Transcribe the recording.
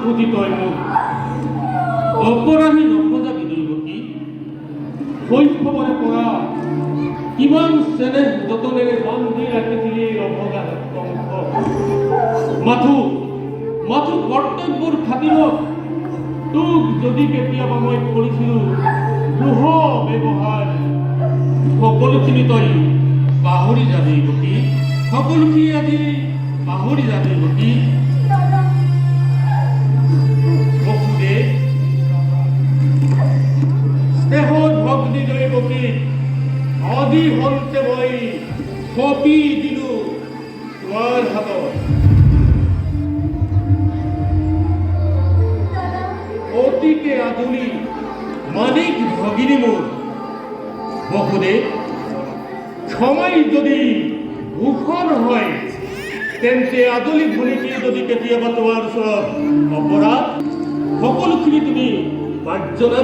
খুঁজি তই মোক অপৰাধী নসজাবি দৈৱকী। শৈশৱৰে পৰা কিমান চেনেহ যতনেৰে বান্ধি ৰাখিছিলি অভগা কংস। মাথো কৰ্তব্যৰ খাতিৰত তোক যদি কেতিয়াবা মই কৰিছিলোঁ দুহ ব্যৱহাৰ, সকলোখিনি তই পাহৰি যাবি গতি, সকলোখিনি আজি পাহৰি যাবি গতি। বসুদে স্নেহত ভগ্নী দৈৱকী আদি হন্তে মই সপি দিলো তোমাৰ হাতত। অতিকে আদুলি মানিক ভগিনী মোৰ বসুদে, ক্ষমাই যদি ভূষণ হয় তেন্তে আদুলি ভুলিকি যদি কেতিয়াবা তোমাৰ ওচৰত অপৰাধ সকলোখিনি তুমি মাৰ্জনা